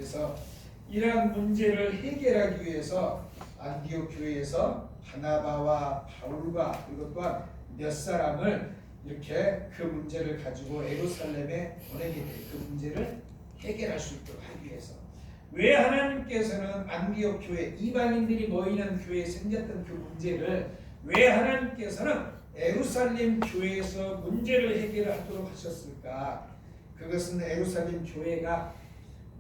그래서 이러한 문제를 해결하기 위해서 안디옥 교회에서 바나바와 바울과 그리고 또한 몇 사람을 이렇게 그 문제를 가지고 예루살렘에 보내게 돼요. 그 문제를 해결할 수 있도록 하기 위해서. 왜 하나님께서는 안디옥 교회, 이방인들이 모이는 교회에 생겼던 그 문제를 왜 하나님께서는 예루살렘 교회에서 문제를 해결하도록 하셨을까? 그것은 예루살렘 교회가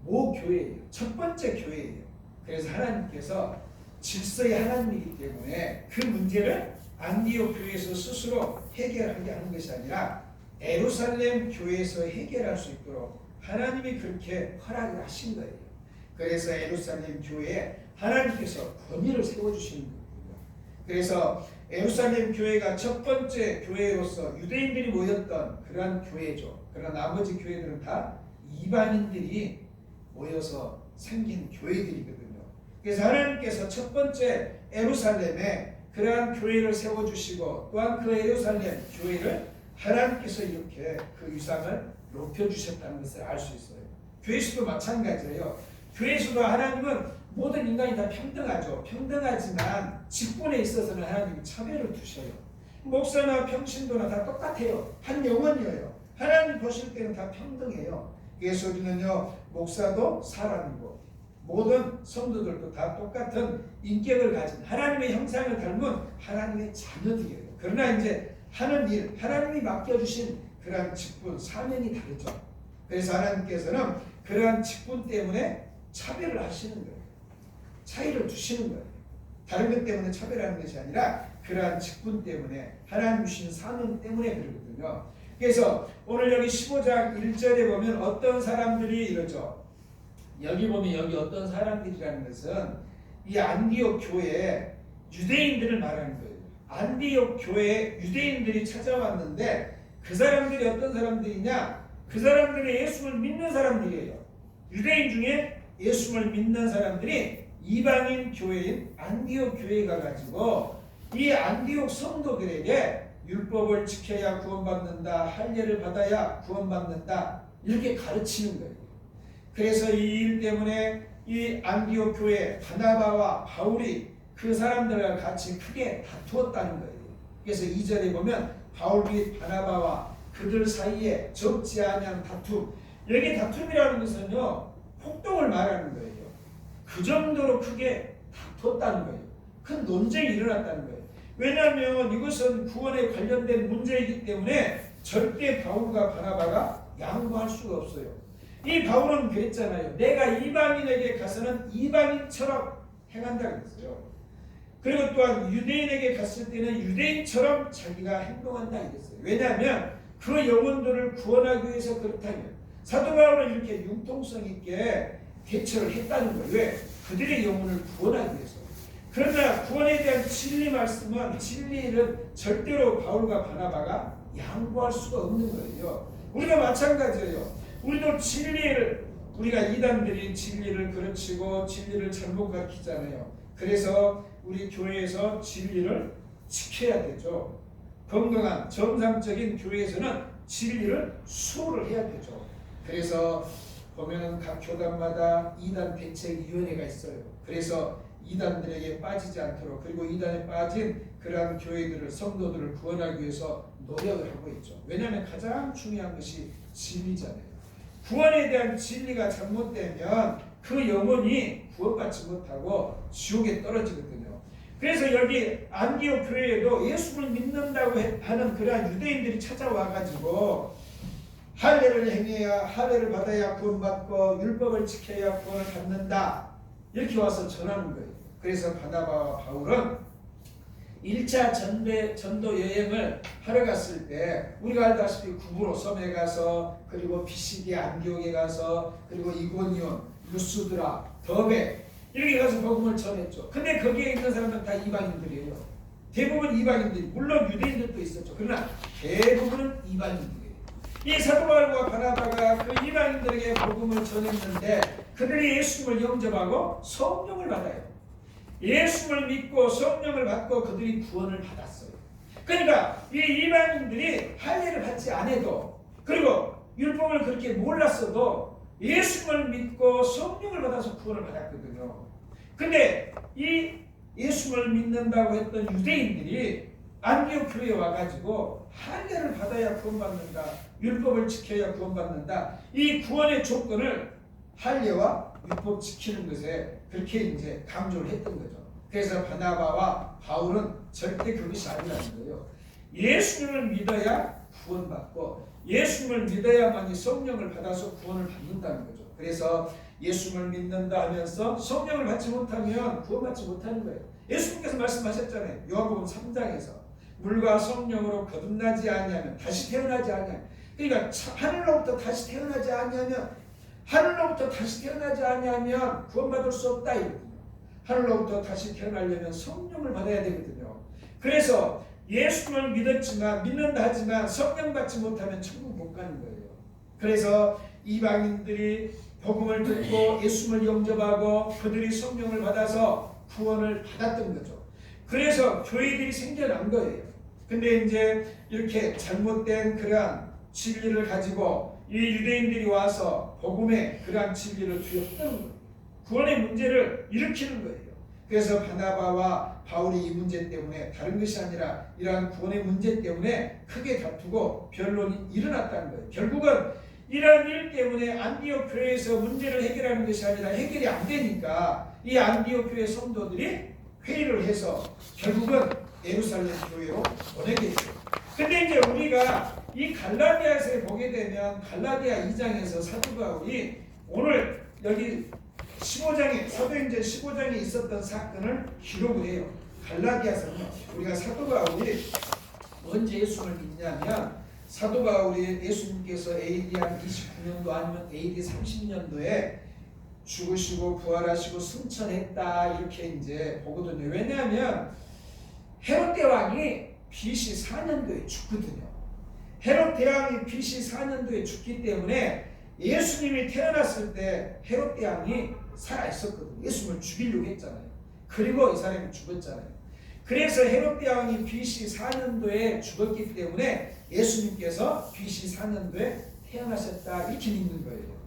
모교회예요. 첫 번째 교회예요. 그래서 하나님께서 질서의 하나님이기 때문에 그 문제를 안디옥 교회에서 스스로 해결하게 하는 것이 아니라 예루살렘 교회에서 해결할 수 있도록 하나님이 그렇게 허락을 하신 거예요. 그래서 예루살렘 교회에 하나님께서 권위를 세워주시는 거예요. 그래서 예루살렘 교회가 첫 번째 교회로서 유대인들이 모였던 그러한 교회죠. 그러나 나머지 교회들은 다 이방인들이 모여서 생긴 교회들이거든요. 그래서 하나님께서 첫 번째 예루살렘에 그러한 교회를 세워주시고 또한 그 예루살렘 교회를 하나님께서 이렇게 그 위상을 높여주셨다는 것을 알 수 있어요. 교회에서도 마찬가지예요. 교회에서도 하나님은 모든 인간이 다 평등하죠. 평등하지만 직분에 있어서는 하나님이 차별을 두셔요. 목사나 평신도나 다 똑같아요. 한 영혼이에요. 하나님 보실 때는 다 평등해요. 그래서 우리는요, 목사도 사람이고 모든 성도들도 다 똑같은 인격을 가진 하나님의 형상을 닮은 하나님의 자녀들이에요. 그러나 이제 하는 일, 하나님이 맡겨주신 그러한 직분, 사명이 다르죠. 그래서 하나님께서는 그러한 직분 때문에 차별을 하시는 거예요. 차이를 두시는 거예요. 다른 것 때문에 차별하는 것이 아니라 그러한 직분 때문에 하나님 주신 사명 때문에 그러거든요. 그래서 오늘 여기 15장 1절에 보면 어떤 사람들이 이러죠. 여기 보면 여기 어떤 사람들이라는 것은 이 안디옥 교회에 유대인들을 말하는 거예요. 안디옥 교회에 유대인들이 찾아왔는데 그 사람들이 어떤 사람들이냐? 그 사람들이 예수를 믿는 사람들이에요. 유대인 중에 예수를 믿는 사람들이 이방인 교회인 안디옥 교회에 가가지고 이 안디옥 성도들에게 율법을 지켜야 구원받는다, 할례를 받아야 구원받는다 이렇게 가르치는 거예요. 그래서 이 일 때문에 이 안디옥 교회 바나바와 바울이 그 사람들과 같이 크게 다투었다는 거예요. 그래서 2절에 보면 바울 및 바나바와 그들 사이에 적지 아니한 다툼. 여기 다툼이라는 것은요, 폭동을 말하는 거예요. 그 정도로 크게 다퉜다는 거예요. 큰 논쟁이 일어났다는 거예요. 왜냐하면 이것은 구원에 관련된 문제이기 때문에 절대 바울과 바나바가 양보할 수가 없어요. 이 바울은 그랬잖아요. 내가 이방인에게 가서는 이방인처럼 행한다고 했어요. 그리고 또한 유대인에게 갔을 때는 유대인처럼 자기가 행동한다 이랬어요. 왜냐하면 그 영혼들을 구원하기 위해서 그렇다면 사도 바울은 이렇게 융통성 있게 대처를 했다는 거예요. 왜? 그들의 영혼을 구원하기 위해서. 그러나 구원에 대한 진리 말씀은 진리는 절대로 바울과 바나바가 양보할 수가 없는 거예요. 우리가 마찬가지예요. 우리도 진리를, 우리가 이단들이 진리를 그르치고 진리를 잘못 가르치잖아요. 그래서 우리 교회에서 진리를 지켜야 되죠. 건강한 정상적인 교회에서는 진리를 수호를 해야 되죠. 그래서 보면 각 교단마다 이단 대책위원회가 있어요. 그래서 이단들에게 빠지지 않도록, 그리고 이단에 빠진 그러한 교회들을, 성도들을 구원하기 위해서 노력을 하고 있죠. 왜냐하면 가장 중요한 것이 진리잖아요. 구원에 대한 진리가 잘못되면 그 영혼이 구원받지 못하고 지옥에 떨어지거든요. 그래서 여기 안디옥 교회에도 예수를 믿는다고 하는 그러한 유대인들이 찾아와가지고 할례를 행해야, 할례를 받아야 구원받고 율법을 지켜야 구원을 받는다 이렇게 와서 전하는 거예요. 그래서 바나바와 바울은 1차 전도 여행을 하러 갔을 때 우리가 알다시피 구브로 섬에 가서, 그리고 비시디 안디옥에 가서, 그리고 이고니온, 루스드라, 더베 이렇게 가서 복음을 전했죠. 근데 거기에 있는 사람들은 다 이방인들이에요. 대부분 이방인들이, 물론 유대인들도 있었죠. 그러나 대부분은 이방인들이에요. 이 사도 바울과 바나바가 그 이방인들에게 복음을 전했는데 그들이 예수님을 영접하고 성령을 받아요. 예수를 믿고 성령을 받고 그들이 구원을 받았어요. 그러니까 이 이방인들이 할례를 받지 않아도, 그리고 율법을 그렇게 몰랐어도 예수를 믿고 성령을 구원을 받았거든요. 근데 이 예수를 믿는다고 했던 유대인들이 안디옥 교회에 와가지고 할례를 받아야 구원받는다, 율법을 지켜야 구원받는다, 이 구원의 조건을 할례와 율법 지키는 것에 그렇게 이제 강조를 했던 거죠. 그래서 바나바와 바울은 절대 그것이 아니라는 거예요. 예수님을 믿어야 구원받고 예수님을 믿어야만이 성령을 받아서 구원을 받는다는 거죠. 그래서 예수님을 믿는다 하면서 성령을 받지 못하면 구원받지 못하는 거예요. 예수님께서 말씀하셨잖아요. 요한복음 3장에서 물과 성령으로 거듭나지 아니하면 다시 태어나지 아니하면, 그러니까 하늘로부터 다시 태어나지 아니하면 구원받을 수 없다 이거든요. 하늘로부터 다시 태어나려면 성령을 받아야 되거든요. 그래서 예수님을 믿는다 하지만 성령 받지 못하면 천국 못 가는 거예요. 그래서 이방인들이 복음을 듣고 예수님을 영접하고 그들이 성령을 받아서 구원을 받았던 거죠. 그래서 교회들이 생겨난 거예요. 근데 이제 이렇게 잘못된 그러한 진리를 가지고 이 유대인들이 와서 복음의 그러한 진리를 뒤엎는 거예요. 구원의 문제를 일으키는 거예요. 그래서 바나바와 바울이 이 문제 때문에, 다른 것이 아니라 이러한 구원의 문제 때문에 크게 다투고 변론이 일어났다는 거예요. 결국은 이러한 일 때문에 안디옥 교회에서 문제를 해결하는 것이 아니라 해결이 안 되니까 이 안디옥 교회 성도들이 회의를 해서 결국은 예루살렘 교회로 보내게 됐죠. 근데 이제 우리가 이 갈라디아서에 보게 되면 갈라디아 2장에서 사도 바울이 오늘 여기 15장에 사도행전 15장에 있었던 사건을 기록을 해요. 갈라디아서는 우리가 사도 바울이 언제 예수를 믿냐면 사도 바울이 예수님께서 AD 한 29년도 아니면 AD 30년도에 죽으시고 부활하시고 승천했다 이렇게 이제 보거든요. 왜냐하면 헤롯 대왕이 BC 4년도에 죽거든요. 헤롯 대왕이 BC 4년도에 죽기 때문에 예수님이 태어났을 때 헤롯 대왕이 살아 있었거든요. 예수님을 죽이려고 했잖아요. 그리고 이 사람이 죽었잖아요. 그래서 헤롯 대왕이 BC 4년도에 죽었기 때문에 예수님께서 BC 4년도에 태어나셨다 이렇게 믿는 거예요.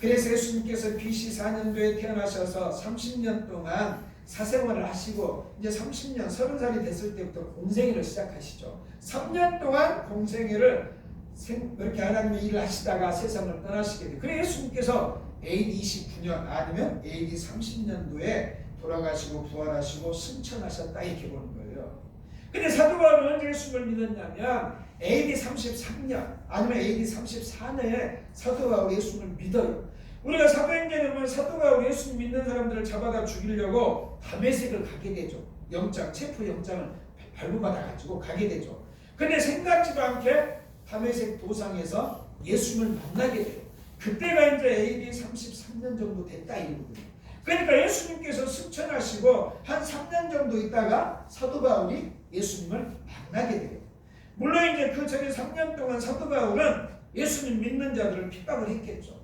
그래서 예수님께서 BC 4년도에 태어나셔서 30년 동안 사생활을 하시고 이제 30년 30살이 됐을 때부터 공생애를 시작하시죠. 3년 동안 공생애를 그렇게 하나님의 일을 하시다가 세상을 떠나시게 돼요. 그래서 예수님께서 AD 29년 아니면 AD 30년도에 돌아가시고 부활하시고 승천하셨다 이렇게 보는 거예요. 근데 사도 바울은 언제 예수를 믿었냐면 AD 33년 아니면 AD 34년에 사도 바울이 예수를 믿어요. 우리가 사도행전에 보면 사도 바울이 예수 믿는 사람들을 잡아다 죽이려고 다메섹을 가게 되죠. 체포 영장을 발부받아 가지고 가게 되죠. 근데 생각지도 않게 다메섹 도상에서 예수를 만나게 돼요. 그때가 이제 AD 33년 정도 됐다 이거거든요. 그러니까 예수님께서 승천하시고 한 3년 정도 있다가 사도 바울이 예수님을 만나게 돼요. 물론 이제 그 전에 3년 동안 사도 바울은 예수님 믿는 자들을 핍박을 했겠죠.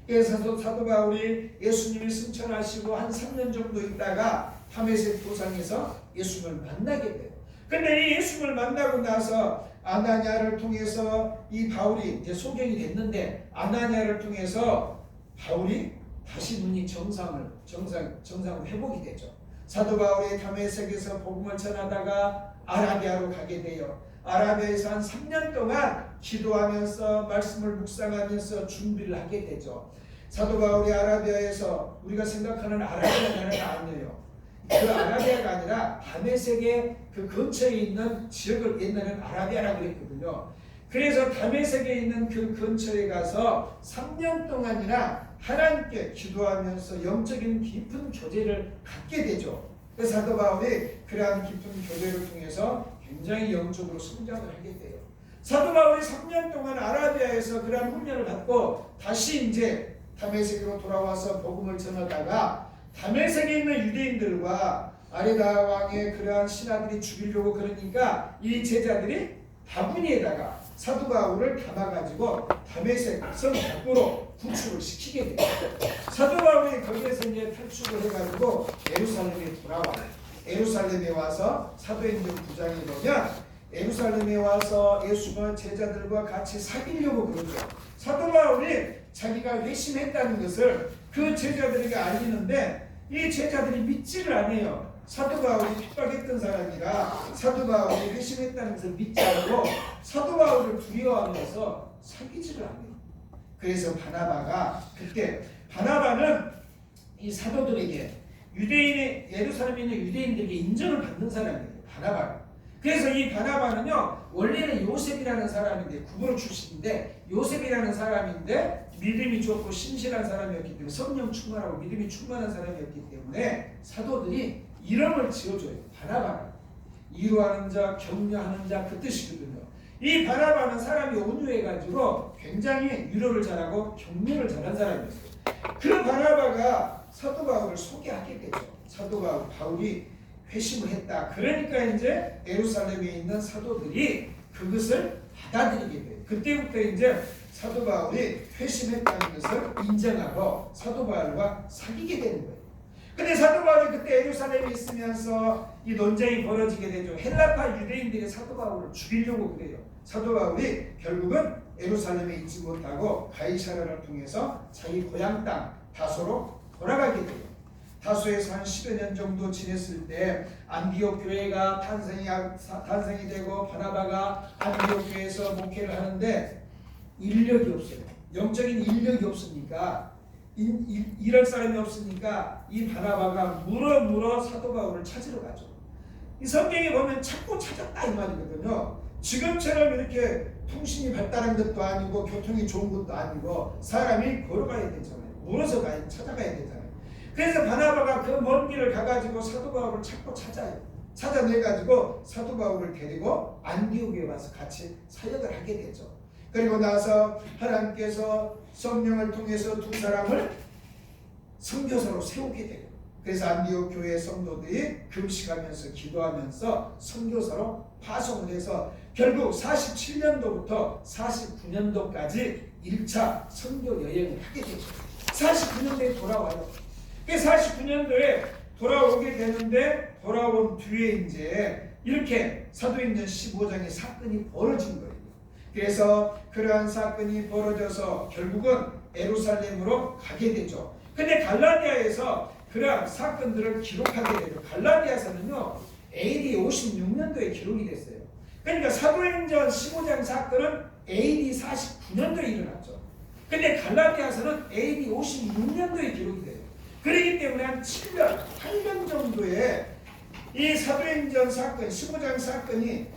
그래서 사도 바울이 예수님이 승천하시고 한 3년 정도 있다가 다메섹 도상에서 예수님을 만나게 돼요. 근데 이 예수님을 만나고 나서 아나니아를 통해서 이 바울이 이제 소경이 됐는데 아나니아를 통해서 바울이 다시 눈이 정상으로 회복이 되죠. 사도 바울이 다메섹에서 복음을 전하다가 아라비아로 가게 돼요. 아라비아에서 한 3년 동안 기도하면서 말씀을 묵상하면서 준비를 하게 되죠. 사도 바울이 아라비아에서 우리가 생각하는 아라비아가 아니에요. 그 아라비아가 아니라 다메섹의 그 근처에 있는 지역을 옛날에는 아라비아라고 그랬거든요. 그래서 다메섹에 있는 그 근처에 가서 3년 동안이나 하나님께 기도하면서 영적인 깊은 교제를 갖게 되죠. 그래서 사도 바울이 그러한 깊은 교제를 통해서 굉장히 영적으로 성장을 하게 돼요. 사도 바울이 3년 동안 아라비아에서 그러한 훈련을 받고 다시 이제 다메섹으로 돌아와서 복음을 전하다가 다메섹에 있는 유대인들과 아레다 왕의 그러한 신하들이 죽이려고 그러니까 이 제자들이 바구니에다가 사도 바울을 담아가지고 다메섹 성 밖으로 구출을 시키게 돼요. 사도 바울이 거기에서 이제 탈출을 해가지고 예루살렘에 돌아와요. 예루살렘에 와서 사도행전 9장에 보면 예루살렘에 와서 예수가 제자들과 같이 사귀려고 그러죠. 사도 바울이 자기가 회심했다는 것을 그 제자들에게 알리는데 이 제자들이 믿지를 않아요. 사도 바울이 핍박했던 사람이라 사도 바울이 회심했다는 것을 믿지 않고 사도 바울을 두려워하면서 사귀지를 않아요. 그래서 바나바가 그때 바나바는 이 사도들에게 유대인의 예루살렘에 있는 유대인들에게 인정을 받는 사람이에요. 바나바가. 그래서 이 바나바는요 원래는 요셉이라는 사람인데 구브로 출신인데 요셉이라는 사람인데 믿음이 좋고 신실한 사람이었기 때문에 성령 충만하고 믿음이 충만한 사람이었기 때문에 사도들이 이름을 지어줘요. 바나바가 이루하는 자 격려하는 자 그 뜻이거든요. 이 바나바는 사람이 온유해가지고 굉장히 위로를 잘하고 격려를 잘한 사람이었어요. 그 바나바가 사도 바울을 소개하게 되죠. 사도 바울이 회심을 했다. 그러니까 이제 예루살렘에 있는 사도들이 그것을 받아들이게 돼요. 그때부터 이제 사도 바울이 회심했다는 것을 인정하고 사도 바울과 사귀게 되는 거예요. 근데 사도 바울이 그때 예루살렘에 있으면서 이 논쟁이 벌어지게 되죠. 헬라파 유대인들이 사도 바울을 죽이려고 그래요. 사도 바울이 결국은 예루살렘에 있지 못하고 가이사랴를 통해서 자기 고향 땅 다소로 돌아가게 돼요. 다소에서 한 10여 년 정도 지냈을 때 안디옥 교회가 탄생이 되고 바나바가 안디옥 교회에서 목회를 하는데 인력이 없어요. 영적인 인력이 없으니까 일할 사람이 없으니까 이 바나바가 물어 사도 바울을 찾으러 가죠. 이 성경에 보면 찾고 찾았다 이 말이거든요. 지금처럼 이렇게 통신이 발달한 것도 아니고 교통이 좋은 것도 아니고 사람이 걸어가야 되잖아요. 물어서 찾아가야 되잖아요. 그래서 바나바가 그 먼 길을 가가지고 사도 바울을 찾고 찾아요. 찾아내가지고 사도 바울을 데리고 안디옥에 와서 같이 사역을 하게 되죠. 그리고 나서 하나님께서 성령을 통해서 두 사람을 선교사로 세우게 돼요. 그래서 안디옥 교회 성도들이 금식하면서 기도하면서 선교사로 파송을 해서 결국 47년도부터 49년도까지 1차 선교 여행을 하게 되죠. 49년도에 돌아와요. 49년도에 돌아오게 되는데 돌아온 뒤에 이제 이렇게 사도행전 15장의 사건이 벌어진 거예요. 그래서 그러한 사건이 벌어져서 결국은 예루살렘으로 가게 되죠. 근데 갈라디아에서 그러한 사건들을 기록하게 되죠. 갈라디아서는요 AD 56년도에 기록이 됐어요. 그러니까 사도행전 15장 사건은 AD 49년도에 일어났죠. 근데 갈라디아서는 AD 56년도에 기록이 돼요. 그렇기 때문에 한 7년, 8년 정도의 이 사도행전 사건, 15장 사건이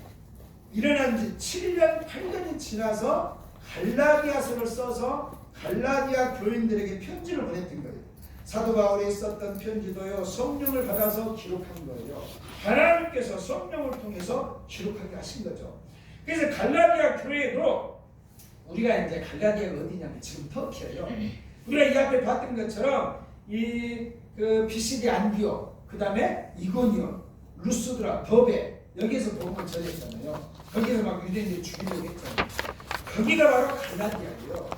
일어난 지 7년, 8년이 지나서 갈라디아서를 써서 갈라디아 교인들에게 편지를 보냈던 거예요. 사도 바울이 썼던 편지도요 성령을 받아서 기록한 거예요. 하나님께서 성령을 통해서 기록하게 하신 거죠. 그래서 갈라디아 교회도 우리가 이제 갈라디아가 어디냐면 지금 터키예요. 우리가 이 앞에 봤던 것처럼 그 비시디 안디옥, 그 다음에 이고니온, 루스드라, 더베 여기에서 복음을 전했잖아요. 거기서 막 유대인들이 죽이려고 했잖아요. 거기가 바로 갈라디아예요.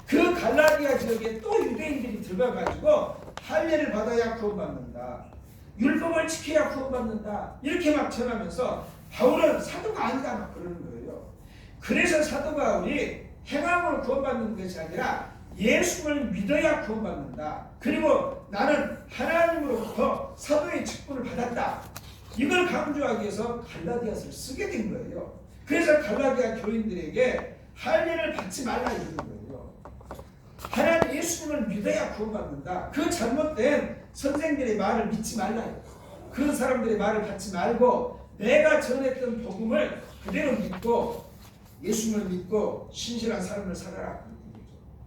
그 갈라디아 지역에 또 유대인들이 들어가가지고 할례를 받아야 구원받는다. 율법을 지켜야 구원받는다. 이렇게 막 전하면서 바울은 사도가 아니다 막 그러는 거예요. 그래서 사도 바울이 행함으로 구원받는 것이 아니라 예수를 믿어야 구원받는다. 그리고 나는 하나님으로부터 사도의 직분을 받았다. 이걸 강조하기 위해서 갈라디아서를 쓰게 된 거예요. 그래서 갈라디아 교인들에게 할례를 받지 말라 이러는 거예요. 하나님 예수님을 믿어야 구원받는다. 그 잘못된 선생들의 말을 믿지 말라요. 그 사람들의 말을 받지 말고 내가 전했던 복음을 그대로 믿고 예수님을 믿고 신실한 삶을 살아라.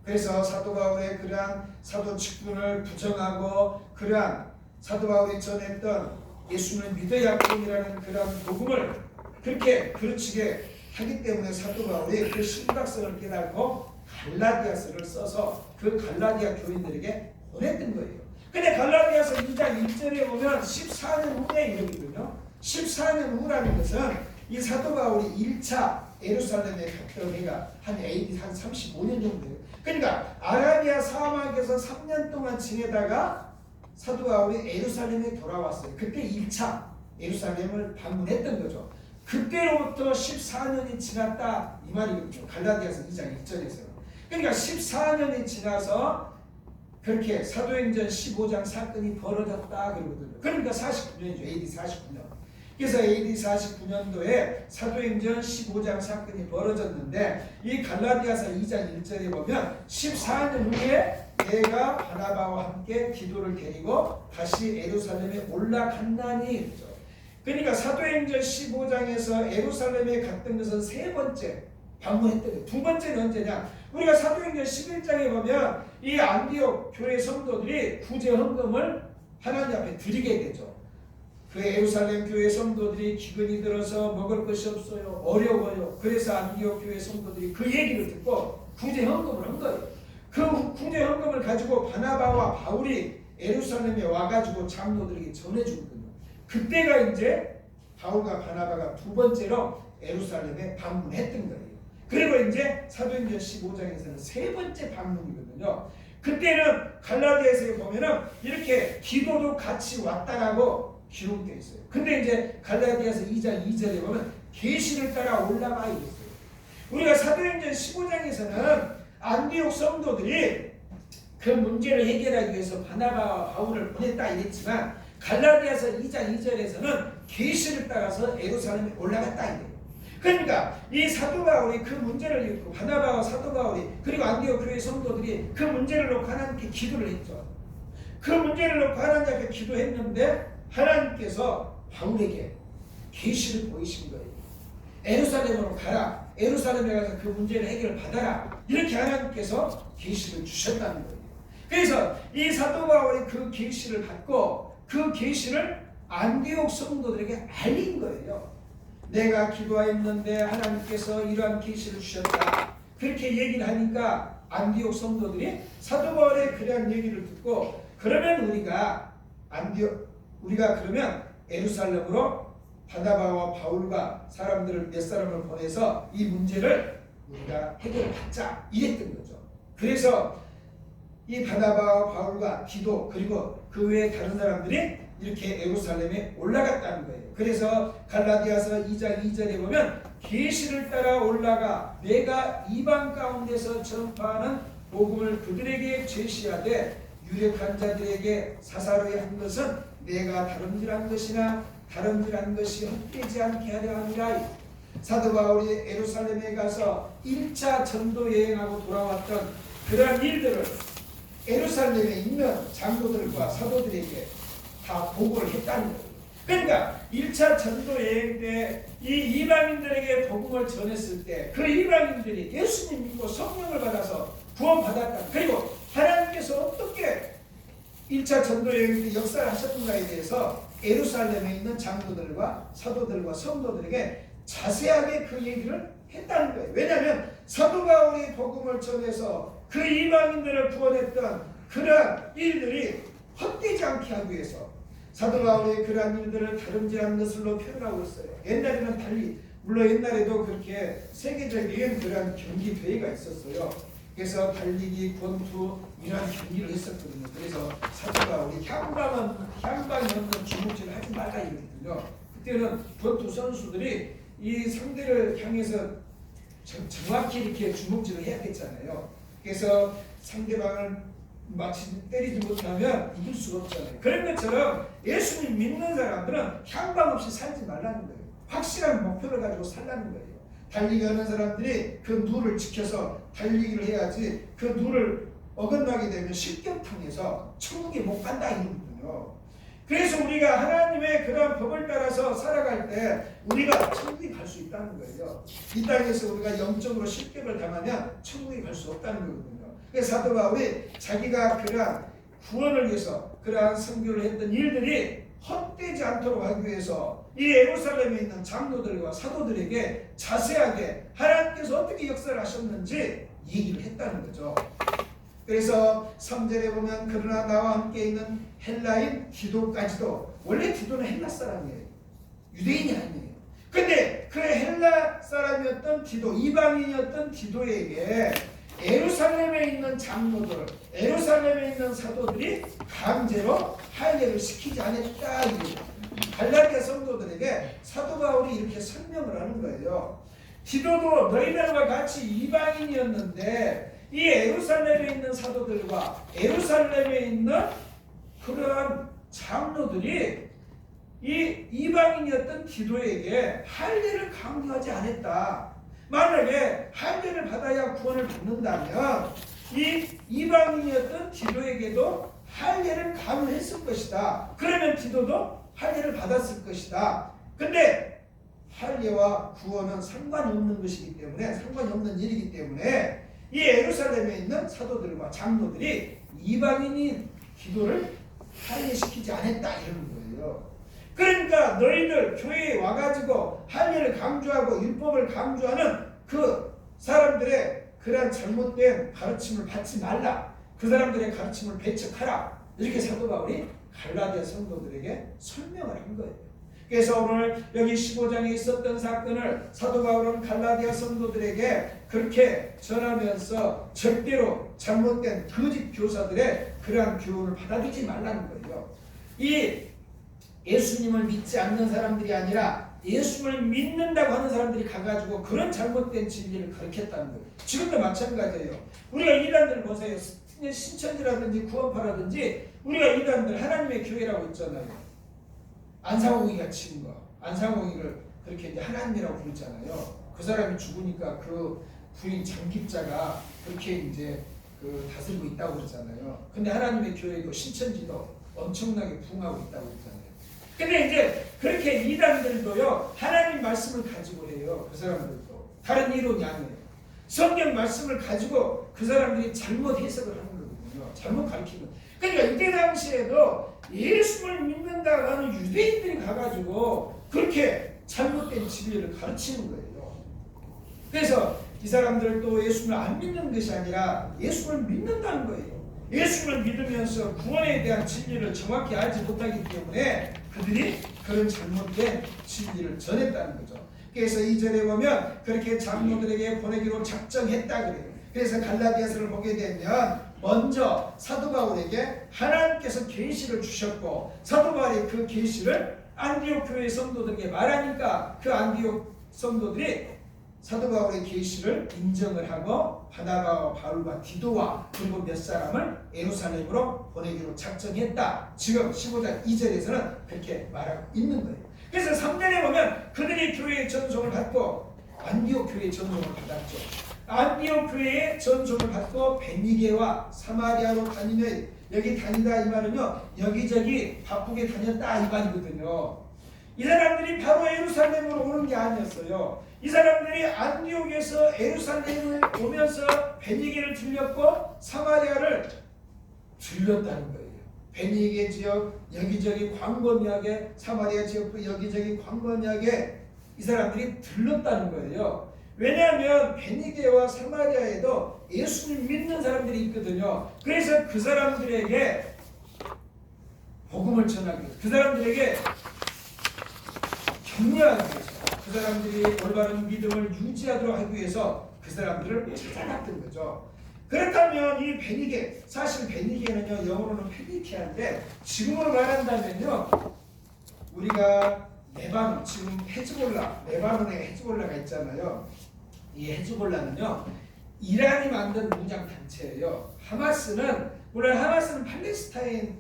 그래서 사도 바울의 그러한 사도 직분을 부정하고 그러한 사도 바울이 전했던 예수님을 믿어야 구원이라는 그러한 복음을 그렇게 그르치게 하기 때문에 사도 바울이 그 심각성을 깨닫고 갈라디아서를 써서 그 갈라디아 교인들에게 보냈던 거예요. 근데 갈라디아서 2장 1절에 보면 14년 후에 이르거든요. 14년 후라는 것은 이 사도 바울이 1차 예루살렘에 갔던 해가 한 AD 한 35년 정도 돼요. 그러니까 아라비아 사막에서 3년 동안 지내다가 사도 바울이 예루살렘에 돌아왔어요. 그때 1차 예루살렘을 방문했던 거죠. 그때로부터 14년이 지났다 이 말이거든요. 갈라디아서 2장 1절에서. 그러니까 14년이 지나서 그렇게 사도행전 15장 사건이 벌어졌다 그러거든요. 그러니까 49년이죠. AD 49년. 그래서 AD 49년도에 사도행전 15장 사건이 벌어졌는데 이 갈라디아서 2장 1절에 보면 14년 후에 내가 바나바와 함께 디도를 데리고 다시 예루살렘에 올라갔나니 했죠. 그러니까 사도행전 15장에서 예루살렘에 갔던 것은 세 번째 방문했던 거예요. 두 번째는 언제냐? 우리가 사도행전 11장에 보면 이 안디옥 교회 성도들이 구제 헌금을 하나님 앞에 드리게 되죠. 그 예루살렘 교회 성도들이 기근이 들어서 먹을 것이 없어요. 어려워요. 그래서 안디옥 교회 성도들이 그 얘기를 듣고 구제 헌금을 한 거예요. 그 구제 헌금을 가지고 바나바와 바울이 예루살렘에 와가지고 장로들에게 전해주거든요. 그때가 이제 바울과 바나바가 두 번째로 예루살렘에 방문했던 거예요. 그리고 이제 사도행전 15장에서는 세 번째 방문이거든요. 그때는 갈라디아서에 보면은 이렇게 기도도 같이 왔다 가고 기록되어 있어요. 근데 이제 갈라디아서 2장 2절에 보면 계시를 따라 올라가 있어요. 우리가 사도행전 15장에서는 안디옥 성도들이 그 문제를 해결하기 위해서 바나바와 바울을 보냈다 이랬지만 갈라디아서 2장 2절에서는 계시를 따라서 예루살렘에 올라갔다 이래요. 그러니까 이 사도 바울이 그 문제를 읽고 바나바와 사도 바울이 그리고 안디옥 교회 성도들이 그 문제를 놓고 하나님께 기도를 했죠. 그 문제를 놓고 하나님 앞에 기도했는데 하나님께서 바울에게 계시를 보이신 거예요. 예루살렘으로 가라. 예루살렘에 가서 그 문제를 해결받아라. 이렇게 하나님께서 계시를 주셨다는 거예요. 그래서 이 사도 바울이 그 계시를 받고 그 계시를 안디옥 성도들에게 알린 거예요. 내가 기도하였는데 하나님께서 이러한 계시를 주셨다. 그렇게 얘기를 하니까 안디옥 성도들이 사도 바울의 그러한 얘기를 듣고 그러면 우리가 그러면 예루살렘으로 바나바와 바울과 사람들을 몇 사람을 보내서 이 문제를 우리가 해결받자 이랬던 거죠. 그래서 이 바나바와 바울과 디도 그리고 그 외에 다른 사람들이 이렇게 예루살렘에 올라갔다는 거예요. 그래서 갈라디아서 2장 2절에 보면 계시를 따라 올라가 내가 이방 가운데서 전파하는 복음을 그들에게 제시하되 유력한 자들에게 사사로이 한 것은 내가 다름질한 것이나 다름질한 것이 헛되지 않게 하려 함이라. 사도 바울이 예루살렘에 가서 1차 전도 여행하고 돌아왔던 그러한 일들을 예루살렘에 있는 장로들과 사도들에게 다 보고를 했다는 거예요. 그러니까 1차 전도 여행 때 이 이방인들에게 복음을 전했을 때 그 이방인들이 예수님 믿고 성령을 받아서 구원받았다. 그리고 하나님께서 어떻게 1차 전도 여행 때 역사를 하셨는가에 대해서 예루살렘에 있는 장로들과 사도들과 성도들에게 자세하게 그 얘기를 했다는 거예요. 왜냐하면 사도 바울이 복음을 전해서 그 이방인들을 구원했던 그러한 일들이 헛되지 않게 하기 위해서 사도 바울의 그러한 일들을 다름질한 것으로 표현하고 있어요. 옛날에는 달리 물론 옛날에도 그렇게 세계적인 그러한 경기 대회가 있었어요. 그래서 달리기, 권투 이런 경기를 했었거든요. 그래서 사도 바울이 향방이 없는 주먹질을 하지 말라 이랬거든요. 그때는 권투 선수들이 이 상대를 향해서 정확히 이렇게 주먹질을 해야 됐잖아요. 그래서 상대방을 마치 때리지 못하면 이길 수가 없잖아요. 그런 것처럼 예수님 믿는 사람들은 향방 없이 살지 말라는 거예요. 확실한 목표를 가지고 살라는 거예요. 달리기 하는 사람들이 그 룰을 지켜서 달리기를 해야지 그 룰을 어긋나게 되면 십계탕에서 천국에 못 간다 이거거든요. 그래서 우리가 하나님의 그런 법을 따라서 살아갈 때 우리가 천국에 갈 수 있다는 거예요. 이 땅에서 우리가 영적으로 십계를 당하면 천국에 갈 수 없다는 거거든요. 그래서 사도 바울이 자기가 그러한 구원을 위해서 그러한 선교를 했던 일들이 헛되지 않도록 하기 위해서 이 예루살렘에 있는 장로들과 사도들에게 자세하게 하나님께서 어떻게 역사를 하셨는지 얘기를 했다는 거죠. 그래서 3절에 보면 그러나 나와 함께 있는 헬라인 디도까지도 원래 디도는 헬라 사람이에요. 유대인이 아니에요. 근데 그 헬라 사람이었던 디도, 이방인이었던 디도에게 예루살렘에 있는 장로들, 예루살렘에 있는 사도들이 강제로 할례를 시키지 않았다. 갈라디아 성도들에게 사도 바울이 이렇게 설명을 하는 거예요. 디도도 너희들과 같이 이방인이었는데 이 예루살렘에 있는 사도들과 예루살렘에 있는 그러한 장로들이 이 이방인이었던 디도에게 할례를 강요하지 않았다. 만약에 할례를 받아야 구원을 받는다면 이 이방인이었던 디도에게도 할례를 강요했을 것이다. 그러면 디도도 할례를 받았을 것이다. 근데 할례와 구원은 상관없는 것이기 때문에, 상관이 없는 일이기 때문에 이 예루살렘에 있는 사도들과 장로들이 이방인인 디도를 할례시키지 않았다 이러는 거예요. 그러니까 너희들 교회에 와가지고 할례를 강조하고 율법을 강조하는 그 사람들의 그러한 잘못된 가르침을 받지 말라. 그 사람들의 가르침을 배척하라. 이렇게 사도 바울이 갈라디아 성도들에게 설명을 한 거예요. 그래서 오늘 여기 15장에 있었던 사건을 사도 바울은 갈라디아 성도들에게 그렇게 전하면서 절대로 잘못된 거짓 교사들의 그러한 교훈을 받아들이지 말라는 거예요. 이 예수님을 믿지 않는 사람들이 아니라 예수를 믿는다고 하는 사람들이 가가지고 그런 잘못된 진리를 가르쳤다는 거예요. 지금도 마찬가지예요. 우리가 이단들 보세요. 신천지라든지 구원파라든지 우리가 이단들 하나님의 교회라고 있잖아요. 안상홍이가 친 거, 안상홍이를 그렇게 이제 하나님이라고 부르잖아요. 그 사람이 죽으니까 그 부인 장기자가 그렇게 이제 그 다스리고 있다고 그러잖아요. 근데 하나님의 교회도 신천지도 엄청나게 부흥하고 있다고 그러잖아요. 근데 이제 그렇게 이단들도요 하나님 말씀을 가지고 해요. 그 사람들도 다른 이론이 아니에요. 성경 말씀을 가지고 그 사람들이 잘못 해석을 하는 거거든요. 잘못 가르치는. 그러니까 이때 당시에도 예수를 믿는다고 하는 유대인들이 가가지고 그렇게 잘못된 진리를 가르치는 거예요. 그래서 이 사람들도 예수를 안 믿는 것이 아니라 예수를 믿는다는 거예요. 예수를 믿으면서 구원에 대한 진리를 정확히 알지 못하기 때문에 그들이 그런 잘못된 진리를 전했다는 거죠. 그래서 2절에 보면 그렇게 장로들에게 보내기로 작정했다 그래요. 그래서 갈라디아서를 보게 되면 먼저 사도 바울에게 하나님께서 계시를 주셨고 사도 바울이 그 계시를 안디옥 교회 성도들에게 말하니까 그 안디옥 성도들이 사도 바울의 계시를 인정을 하고 바나바와 바울과 디도와 그리고 몇 사람을 예루살렘으로 보내기로 작정했다. 지금 15장 2절에서는 그렇게 말하고 있는 거예요. 그래서 3절에 보면 그들이 교회의 전송을 받고 안디옥 교회의 전송을 받았죠. 안디옥 교회의 전송을 받고 베니게와 사마리아로 다니며 여기 다니다 이 말은요 여기저기 바쁘게 다녔다 이 말이거든요. 이 사람들이 바로 예루살렘으로 오는 게 아니었어요. 이 사람들이 안디옥에서 예루살렘을 오면서 베니게를 들렸고 사마리아를 들렸다는 거예요. 베니게 지역 여기저기 광범위하게 사마리아 지역도 여기저기 광범위하게 이 사람들이 들렀다는 거예요. 왜냐하면 베니게와 사마리아에도 예수를 믿는 사람들이 있거든요. 그래서 그 사람들에게 복음을 전하기 위해서 그 사람들에게 격려하기 위해서 그 사람들이 올바른 믿음을 유지하도록 하기 위해서 그 사람들을 찾아갔던 거죠. 그렇다면 이 베니게, 사실 베니게는요 영어로는 페니키아인데 지금으로 말한다면요 우리가 레바논, 지금 헤즈볼라, 레바논에 헤즈볼라가 있잖아요. 이 헤즈볼라는요 이란이 만든 무장 단체예요. 하마스는 물론 하마스는 팔레스타인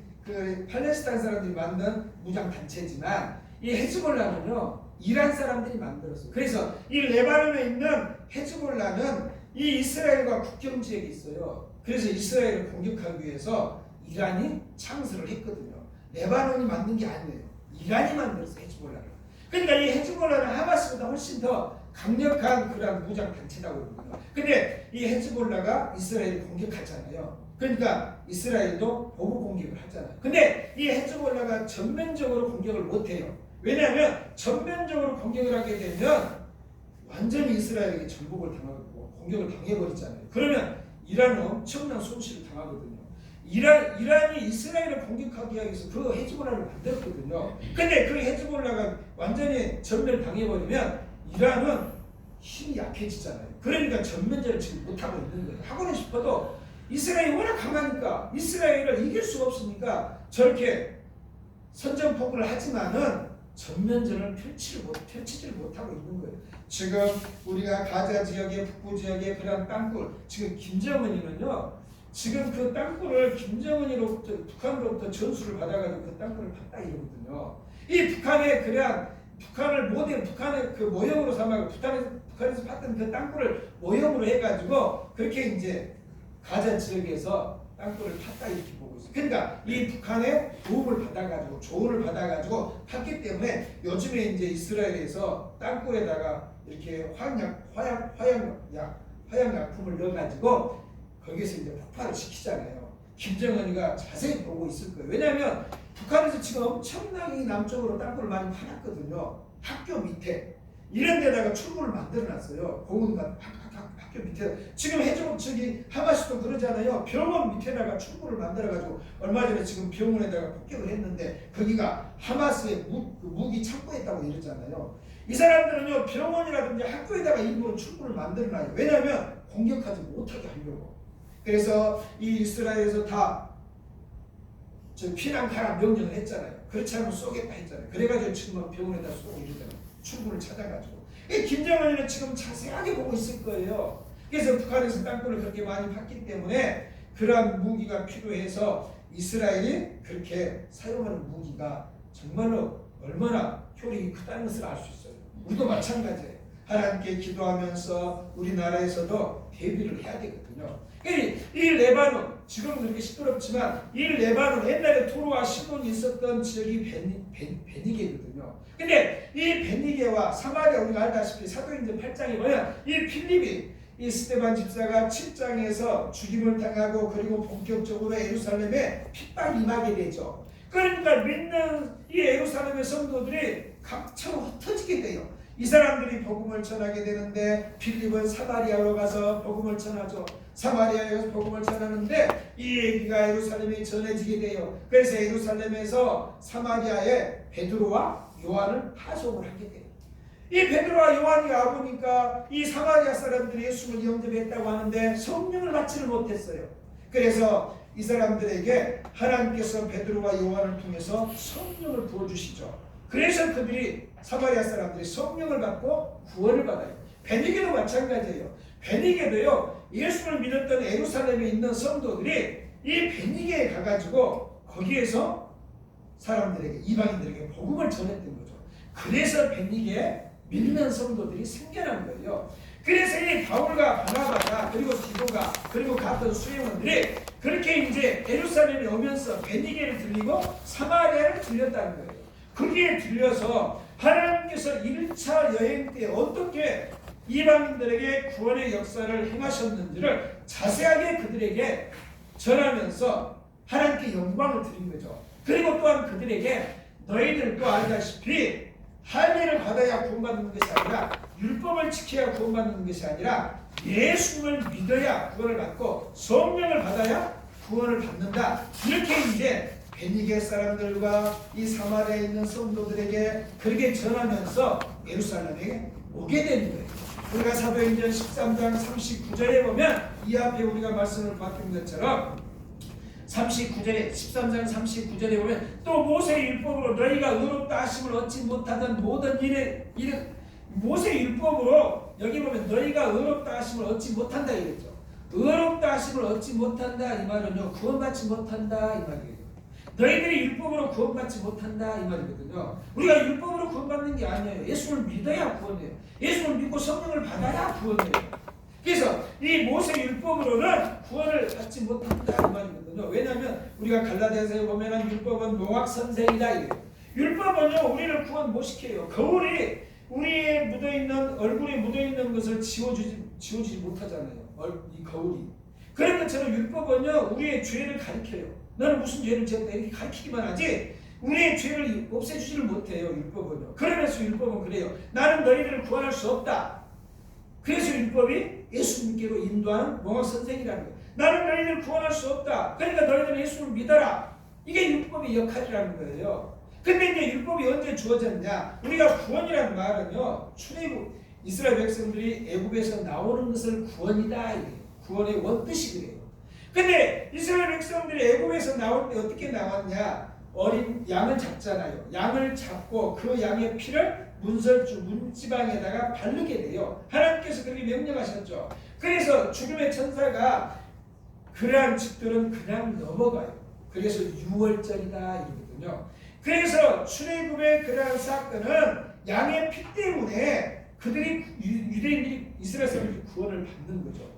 사람들이 만든 무장 단체지만 이 헤즈볼라는요 이란 사람들이 만들었어요. 그래서 이 레바논에 있는 헤즈볼라는 이 이스라엘과 국경 지역에 있어요. 그래서 이스라엘을 공격하기 위해서 이란이 창설을 했거든요. 레바논이 만든 게 아니에요. 이란이 만들었어요. 헤즈볼라를. 그러니까 이 헤즈볼라는 하마스보다 훨씬 더 강력한 그런 무장 단체라고 그러거든요. 근데 이 헤즈볼라가 이스라엘을 공격하잖아요. 그러니까 이스라엘도 보복 공격을 하잖아요. 근데 이 헤즈볼라가 전면적으로 공격을 못해요. 왜냐하면 전면적으로 공격을 하게 되면 완전히 이스라엘에게 전복을 당하고 공격을 당해버리잖아요. 그러면 이란은 엄청난 손실을 당하거든요. 이란이 이스라엘을 공격하기 위해서 그 헤즈볼라를 만들었거든요. 근데 그 헤즈볼라가 완전히 전멸 당해버리면 이란은 힘이 약해지잖아요. 그러니까 전면전을 지금 못하고 있는 거예요. 하고는 싶어도 이스라엘이 워낙 강하니까 이스라엘을 이길 수가 없으니까 저렇게 선전포고를 하지만은 전면전을 펼치질 못하고 있는 거예요. 지금 우리가 가자 지역의 북부 지역의 그런 땅굴, 지금 김정은이는요, 지금 그 땅굴을 김정은이로부터 북한으로부터 전수를 받아가지고 그 땅굴을 팠다 이러거든요. 이 북한의 그러한 북한을 모델 북한의 그 모형으로 삼아 북한에서 팠던 그 땅굴을 모형으로 해가지고 그렇게 이제 가자 지역에서 땅굴을 팠다 이렇게 보고 있어요. 그러니까 이 북한의 도움을 받아가지고 조언을 받아가지고 팠기 때문에 요즘에 이제 이스라엘에서 땅굴에다가 이렇게 화약약품을 넣어가지고 거기서 이제 폭발을 시키잖아요. 김정은이가 자세히 보고 있을 거예요. 왜냐하면 북한에서 지금 엄청나게 남쪽으로 땅굴을 많이 파놨거든요. 학교 밑에 이런 데다가 출구를 만들어놨어요. 공원과 학교 밑에. 지금 저기 하마스도 그러잖아요. 병원 밑에다가 출구를 만들어가지고 얼마 전에 지금 병원에다가 폭격을 했는데 거기가 하마스의 무기 창고였다고 이러잖아요. 이 사람들은요, 병원이라든지 학교에다가 일부러 출구를 만들어놔요. 왜냐하면 공격하지 못하게 하려고. 그래서 이 이스라엘에서 다 피난 가라 명령을 했잖아요. 그렇지 않으면 쏘겠다 했잖아요. 그래가지고 지금 병원에다 쏘고 이러잖아요. 출구를 찾아가지고. 김정은이는 지금 자세하게 보고 있을 거예요. 그래서 북한에서 땅굴을 그렇게 많이 팠기 때문에 그러한 무기가 필요해서 이스라엘이 그렇게 사용하는 무기가 정말로 얼마나 효력이 크다는 것을 알 수 있어요. 우리도 마찬가지예요. 하나님께 기도하면서 우리나라에서도 대비를 해야 되거든요. 이 레바논, 지금은 그렇게 시끄럽지만 이 레바논, 옛날에 토르와 시돈이 있었던 지역이 베니게거든요. 근데 이 베니게와 사마리아, 우리가 알다시피 사도행전 8장에 보면 이 필립이 이 스데반 집사가 7장에서 죽임을 당하고 그리고 본격적으로 예루살렘에 핍박이 임하게 되죠. 그러니까 믿는 이 예루살렘의 성도들이 각처로 흩어지게 돼요. 이 사람들이 복음을 전하게 되는데 필립은 사마리아로 가서 복음을 전하죠. 사마리아에서 복음을 전하는데 이 얘기가 예루살렘에 전해지게 돼요. 그래서 예루살렘에서 사마리아에 베드로와 요한을 파송을 하게 돼요. 이 베드로와 요한이 와보니까 이 사마리아 사람들이 예수를 영접했다고 하는데 성령을 받지를 못했어요. 그래서 이 사람들에게 하나님께서 베드로와 요한을 통해서 성령을 부어주시죠. 그래서 그들이 사마리아 사람들이 성령을 받고 구원을 받아요. 베니게도 마찬가지예요. 베니게도요, 예수를 믿었던 예루살렘에 있는 성도들이 이 베니게에 가가지고 거기에서 사람들에게, 이방인들에게 복음을 전했던 거죠. 그래서 베니게에 믿는 성도들이 생겨난 거예요. 그래서 이 바울과 바나바가 그리고 디도가 그리고 갔던 수행원들이 그렇게 이제 예루살렘에 오면서 베니게를 들리고 사마리아를 들렸다는 거예요. 거기에 들려서 하나님께서 1차 여행 때 어떻게 이방인들에게 구원의 역사를 행하셨는지를 자세하게 그들에게 전하면서 하나님께 영광을 드린 거죠. 그리고 또한 그들에게 너희들도 알다시피 할례를 받아야 구원받는 것이 아니라 율법을 지켜야 구원받는 것이 아니라 예수를 믿어야 구원을 받고 성령을 받아야 구원을 받는다. 이렇게 이제 베니게 사람들과 이 사마리아에 있는 성도들에게 그렇게 전하면서 예루살렘에 오게 되는 거예요. 우리가 사도행전 13장 39절에 보면 이 앞에 우리가 말씀을 봤던 것처럼 39절에 13장 39절에 보면 또 모세의 율법으로 너희가 의롭다 하심을 얻지 못하던 모든 일에 모세의 율법으로 여기 보면 너희가 의롭다 하심을 얻지 못한다 이랬죠. 의롭다 하심을 얻지 못한다 이 말은요, 구원받지 못한다 이 말이에요. 너희들이 율법으로 구원받지 못한다 이 말이거든요. 우리가 율법으로 구원받는 게 아니에요. 예수를 믿어야 구원해요. 예수를 믿고 성령을 받아야 구원해요. 그래서 이 모세 율법으로는 구원을 받지 못한다 이 말이거든요. 왜냐하면 우리가 갈라디아서에 보면은 율법은 농악 선생이다 이래요. 율법은요, 우리를 구원 못 시켜요. 거울이 우리의 묻어있는 얼굴에 묻어있는 것을 지워주지 못하잖아요. 이 거울이. 그런 것처럼 율법은요, 우리의 죄를 가리켜요. 너는 무슨 죄를 지었다 이렇게 가르치기만 하지 우리의 죄를 없애주지를 못해요. 율법은요. 그러면서 율법은 그래요. 나는 너희들을 구원할 수 없다. 그래서 율법이 예수님께로 인도하는 농악 선생이라는 거예요. 나는 너희들을 구원할 수 없다. 그러니까 너희들은 예수를 믿어라. 이게 율법의 역할이라는 거예요. 근데 이제 율법이 언제 주어졌냐? 우리가 구원이라는 말은요, 출애굽 이스라엘 백성들이 애굽에서 나오는 것을 구원이다. 구원의 원뜻이 그래요. 근데 이스라엘 백성들이 애굽에서 나올 때 어떻게 나왔냐? 어린 양을 잡잖아요. 양을 잡고 그 양의 피를 문설주 문지방에다가 바르게 돼요. 하나님께서 그렇게 명령하셨죠. 그래서 죽음의 천사가 그러한 집들은 그냥 넘어가요. 그래서 6월절이다 이러거든요. 그래서 출애굽의 그러한 사건은 양의 피 때문에 그들이 유대인들이 이스라엘 사람들이 구원을 받는 거죠.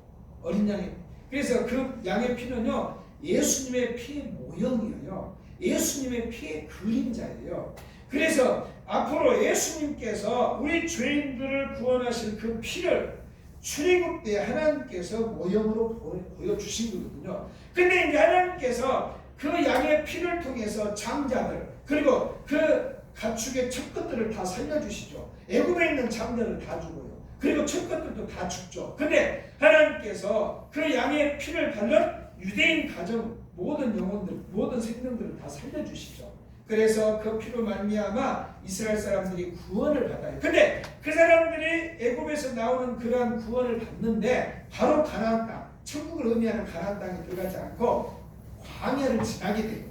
어린 양의. 그래서 그 양의 피는요 예수님의 피의 모형이에요. 예수님의 피의 그림자예요. 그래서 앞으로 예수님께서 우리 죄인들을 구원하실 그 피를 출애굽 때 하나님께서 모형으로 보여주신 거거든요. 근데 이제 하나님께서 그 양의 피를 통해서 장자들 그리고 그 가축의 첫 것들을 다 살려주시죠. 애굽에 있는 장자를 다 죽어요. 그리고 첫 것들도 다 죽죠. 근데 하나님께서 그 양의 피를 바른 유대인 가정 모든 영혼들 모든 생명들을 다 살려주시죠. 그래서 그 피로 말미암아 이스라엘 사람들이 구원을 받아요. 근데 그 사람들이 애굽에서 나오는 그러한 구원을 받는데 바로 가나안 땅, 천국을 의미하는 가나안 땅에 들어가지 않고 광야를 지나게 돼요.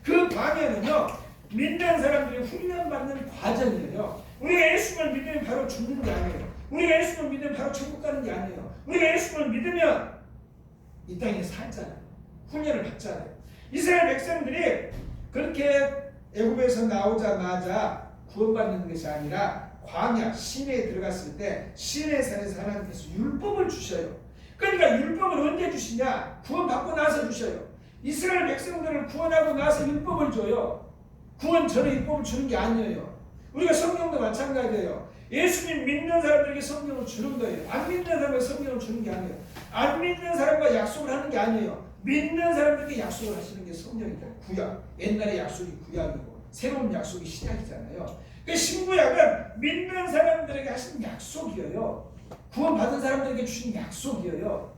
그 광야는요 믿는 사람들이 훈련받는 과정이에요. 우리가 예수를 믿으면 바로 죽는 게 아니에요. 우리가 예수를 믿으면 바로 천국 가는 게 아니에요. 우리가 예수를 믿으면 이 땅에 살잖아요. 훈련을 받잖아요. 이스라엘 백성들이 그렇게 애굽에서 나오자마자 구원받는 것이 아니라 광야 시내에 들어갔을 때 시내산에서 하나님께서 율법을 주셔요. 그러니까 율법을 언제 주시냐? 구원받고 나서 주셔요. 이스라엘 백성들을 구원하고 나서 율법을 줘요. 구원 전에 율법을 주는 게 아니에요. 우리가 성경도 마찬가지예요. 예수님 믿는 사람들에게 성경을 주는 거예요. 안 믿는 사람에게 성경을 주는 게 아니에요. 안 믿는 사람과 약속을 하는 게 아니에요. 믿는 사람들에게 약속을 하시는 게 성경이다. 구약. 옛날의 약속이 구약이고 새로운 약속이 신약이잖아요. 그 신구약은 믿는 사람들에게 하신 약속이에요. 구원받은 사람들에게 주신 약속이에요.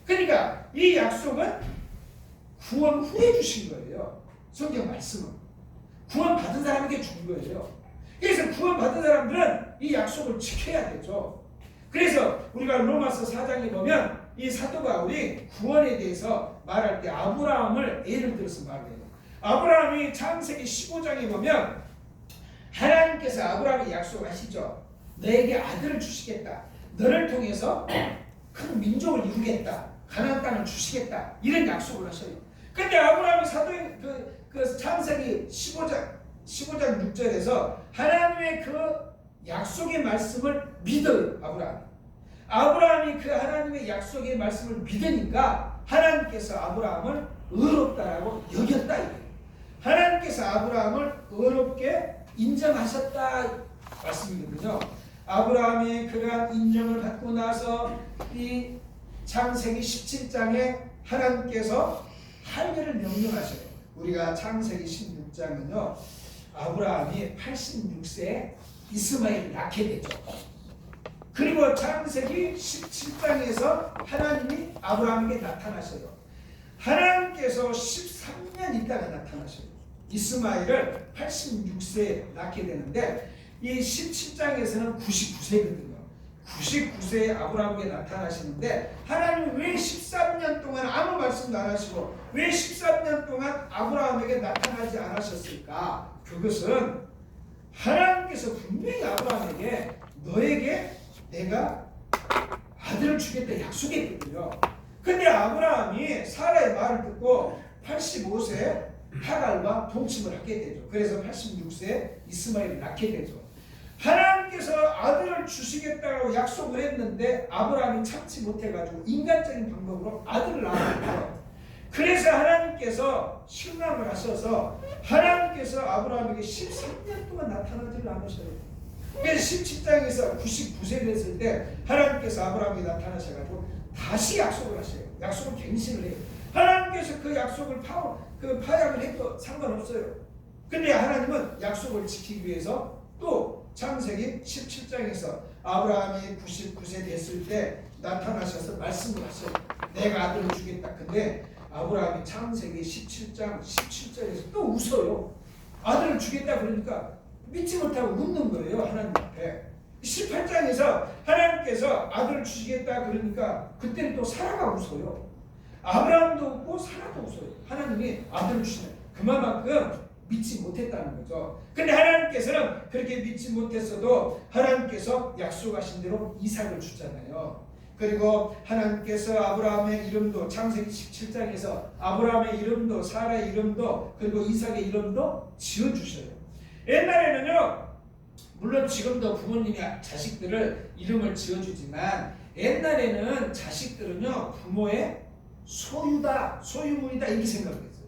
그러니까 이 약속은 구원 후에 주신 거예요. 성경 말씀은. 구원받은 사람에게 준 거예요. 그래서 구원받은 사람들은 이 약속을 지켜야 되죠. 그래서 우리가 로마서 4장에 보면 이 사도 바울이 구원에 대해서 말할 때 아브라함을 예를 들어서 말해요. 아브라함이 창세기 15장에 보면 하나님께서 아브라함에게 약속하시죠. 너에게 아들을 주시겠다. 너를 통해서 큰 민족을 이루겠다. 가나안 땅을 주시겠다. 이런 약속을 하셔요. 근데 아브라함이 사도행 그 창세기 15장 6절에서 하나님의 그 약속의 말씀을 믿어요. 아브라함이 그 하나님의 약속의 말씀을 믿으니까 하나님께서 아브라함을 의롭다라고 여겼다 이거예요. 하나님께서 아브라함을 의롭게 인정하셨다 말씀이거든요. 아브라함이 그러한 인정을 받고 나서 이 창세기 17장에 하나님께서 할례를 명령하셔요. 우리가 창세기 16장은요. 아브라함이 86세에 이스마엘을 낳게 되죠. 그리고 창세기 17장에서 하나님이 아브라함에게 나타나셔요. 하나님께서 13년 있다가 나타나셔요. 이스마엘을 86세에 낳게 되는데 이 17장에서는 99세거든요. 99세에 아브라함에게 나타나시는데 하나님은 왜 13년 동안 아무 말씀도 안 하시고 왜 13년 동안 아브라함에게 나타나지 않으셨을까? 그것은 하나님께서 분명히 아브라함에게 너에게 내가 아들을 주겠다 약속했거든요. 근데 아브라함이 사라의 말을 듣고 85세에 하갈과 동침을 하게 되죠. 그래서 86세에 이스마엘을 낳게 되죠. 하나님께서 아들을 주시겠다고 약속을 했는데 아브라함이 참지 못해가지고 인간적인 방법으로 아들을 낳았어요. 그래서 하나님께서 실망을 하셔서 하나님께서 아브라함에게 13년 동안 나타나지를 않으셔요. 그래서 17장에서 99세 됐을 때 하나님께서 아브라함에게 나타나셔가지고 다시 약속을 하셔요. 약속을 갱신을 해요. 하나님께서 그 약속을 파약을 해도 상관없어요. 근데 하나님은 약속을 지키기 위해서 또 창세기 17장에서 아브라함이 99세 됐을 때 나타나셔서 말씀을 하셔요. 내가 아들을 주겠다. 근데 아브라함이 창세기 17장 17절에서 또 웃어요. 아들을 주겠다 그러니까 믿지 못하고 웃는 거예요. 하나님 앞에. 18장에서 하나님께서 아들을 주시겠다 그러니까 그때는 또 사라가 웃어요. 아브라함도 웃고 사라도 웃어요. 하나님이 아들을 주시네. 그만큼 믿지 못했다는 거죠. 근데 하나님께서는 그렇게 믿지 못했어도 하나님께서 약속하신 대로 이삭을 주잖아요. 그리고 하나님께서 아브라함의 이름도 창세기 17장에서 아브라함의 이름도 사라의 이름도 그리고 이삭의 이름도 지어주셔요. 옛날에는요, 물론 지금도 부모님이 자식들을 이름을 지어주지만 옛날에는 자식들은요 부모의 소유다, 소유물이다 이렇게 생각했어요.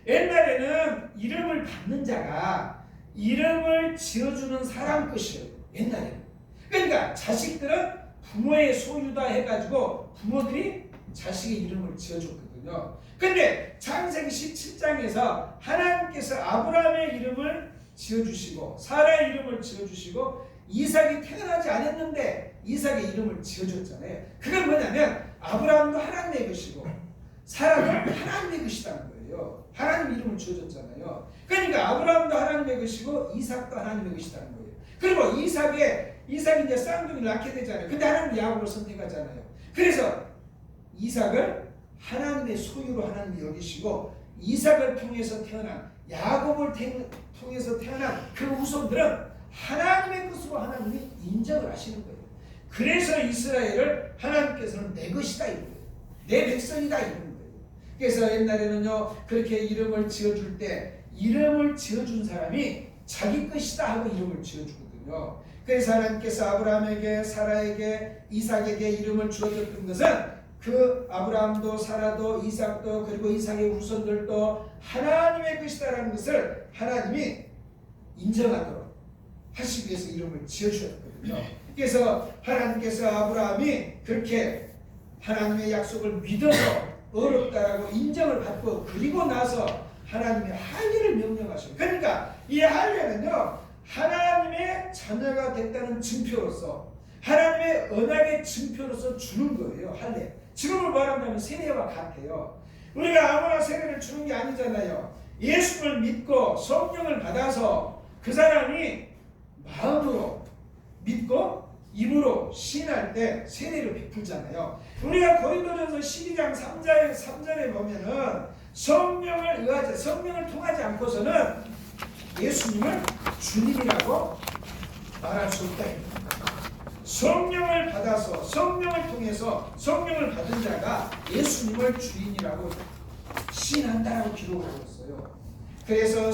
옛날에는 이름을 받는 자가 이름을 지어주는 사람 것이에요. 옛날에는. 그러니까 자식들은 부모의 소유다 해가지고 부모들이 자식의 이름을 지어줬거든요. 근데 창세기 17장에서 하나님께서 아브라함의 이름을 지어주시고 사라의 이름을 지어주시고 이삭이 태어나지 않았는데 이삭의 이름을 지어줬잖아요. 그건 뭐냐면 아브라함도 하나님의 것이고 사라도 하나님의 것이라는 거예요. 하나님 이름을 지어줬잖아요. 그러니까 아브라함도 하나님의 것이고 이삭도 하나님의 것이라는 거예요. 그리고 이삭이 이제 쌍둥이를 낳게 되잖아요. 근데 하나님은 야곱을 선택하잖아요. 그래서 이삭을 하나님의 소유로 하나님이 여기시고 이삭을 통해서 태어난 야곱을 통해서 태어난 그 후손들은 하나님의 것으로 하나님이 인정을 하시는 거예요. 그래서 이스라엘을 하나님께서는 내 것이다 이런 거예요. 내 백성이다 이런 거예요. 그래서 옛날에는요 그렇게 이름을 지어줄 때 이름을 지어준 사람이 자기 것이다 하고 이름을 지어주거든요. 그래서 하나님께서 아브라함에게 사라에게 이삭에게 이름을 주어줬던 것은 그 아브라함도 사라도 이삭도 그리고 이삭의 후손들도 하나님의 것이다라는 것을 하나님이 인정하도록 하시기 위해서 이름을 지어주었거든요. 그래서 하나님께서 아브라함이 그렇게 하나님의 약속을 믿어서 어렵다라고 인정을 받고 그리고 나서 하나님의 할례를 명령하셔요. 그러니까 이 할례는요 하나님의 자녀가 됐다는 증표로서 하나님의 언약의 증표로서 주는 거예요. 할례. 지금으로 말한다면 세례와 같아요. 우리가 아무나 세례를 주는 게 아니잖아요. 예수를 믿고 성령을 받아서 그 사람이 마음으로 믿고 입으로 시인할 때 세례를 베풀잖아요. 우리가 고린도전서 12장 3절에 보면은 성령을 의하지 성령을 통하지 않고서는 예수님을 주님이라고 말할 수 없다. 성령을 받아서 성령을 통해서 성령을 받은 자가 예수님을 주인이라고 시인한다라고 기록을 하고 있어요. 그래서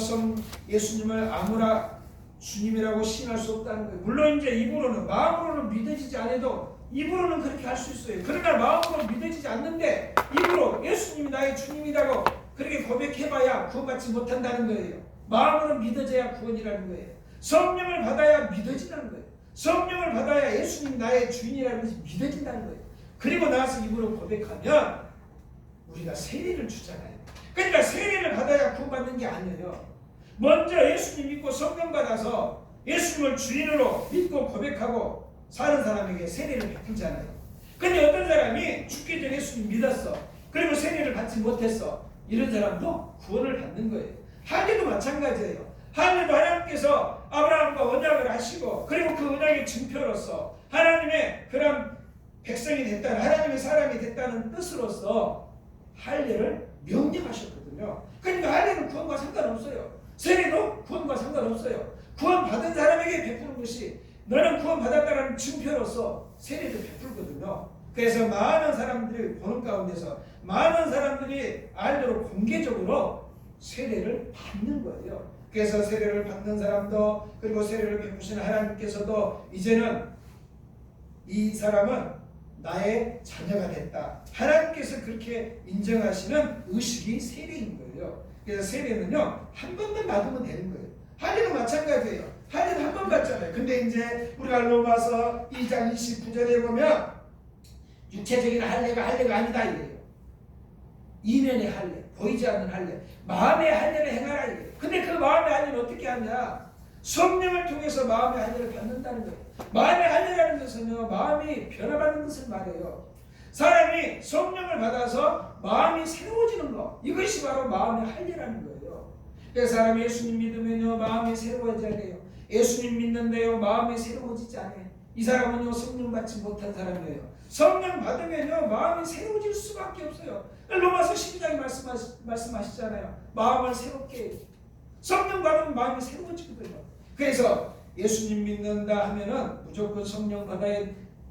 예수님을 아무나 주님이라고 시인할 수 없다는 거예요. 물론 이제 입으로는 마음으로는 믿어지지 않아도 입으로는 그렇게 할 수 있어요. 그러나 마음으로 믿어지지 않는데 입으로 예수님이 나의 주님이라고 그렇게 고백해봐야 구원받지 못한다는 거예요. 마음으로 믿어져야 구원이라는 거예요. 성령을 받아야 믿어진다는 거예요. 성령을 받아야 예수님이 나의 주인이라는 것이 믿어진다는 거예요. 그리고 나서 입으로 고백하면 우리가 세례를 주잖아요. 그러니까 세례를 받아야 구원받는 게 아니에요. 먼저 예수님 믿고 성령 받아서 예수님을 주인으로 믿고 고백하고 사는 사람에게 세례를 베풀잖아요. 근데 어떤 사람이 죽기 전에 예수님 믿었어. 그리고 세례를 받지 못했어. 이런 사람도 구원을 받는 거예요. 할례도 마찬가지예요. 할례도 하나님께서 아브라함과 언약을 하시고 그리고 그 언약의 증표로서 하나님의 그런 백성이 됐다는 하나님의 사람이 됐다는 뜻으로서 할례를 명령하셨거든요. 그러니까 할례는 구원과 상관없어요. 세례도 구원과 상관없어요. 구원 받은 사람에게 베푸는 것이 너는 구원 받았다는 증표로서 세례를 베풀거든요. 그래서 많은 사람들이 보는 가운데서 많은 사람들이 알도록 공개적으로 세례를 받는 거예요. 그래서 세례를 받는 사람도 그리고 세례를 베푸시는 하나님께서도 이제는 이 사람은 나의 자녀가 됐다. 하나님께서 그렇게 인정하시는 의식이 세례인 거예요. 그래서 세례는요 한 번만 받으면 되는 거예요. 할례도 마찬가지예요. 할례도 한 번 받잖아요. 근데 이제 우리가 로마서 2장 29절에 보면 육체적인 할례가 아니다 이래요. 이면의 할례, 보이지 않는 할례, 마음의 할례를 행하라 이래요. 근데 그 마음의 할례를 어떻게 하냐? 성령을 통해서 마음의 할례를 받는다는 거예요. 마음의 할례라는 것은요 마음이 변화받는 것을 말해요. 사람이 성령을 받아서 마음이 새로워지는 것, 이것이 바로 마음의 할례라는 거예요. 그래서 사람이 예수님 믿으면요 마음이 새로워져야 돼요. 예수님 믿는데요 마음이 새로워지지 않아요. 이 사람은요 성령 받지 못한 사람이에요. 성령 받으면요 마음이 새로워질 수밖에 없어요. 로마서 12장에 말씀하시잖아요. 마음을 새롭게 성령 받으면 마음이 새로워지거든요. 그래서 예수님 믿는다 하면은 무조건 성령 받아야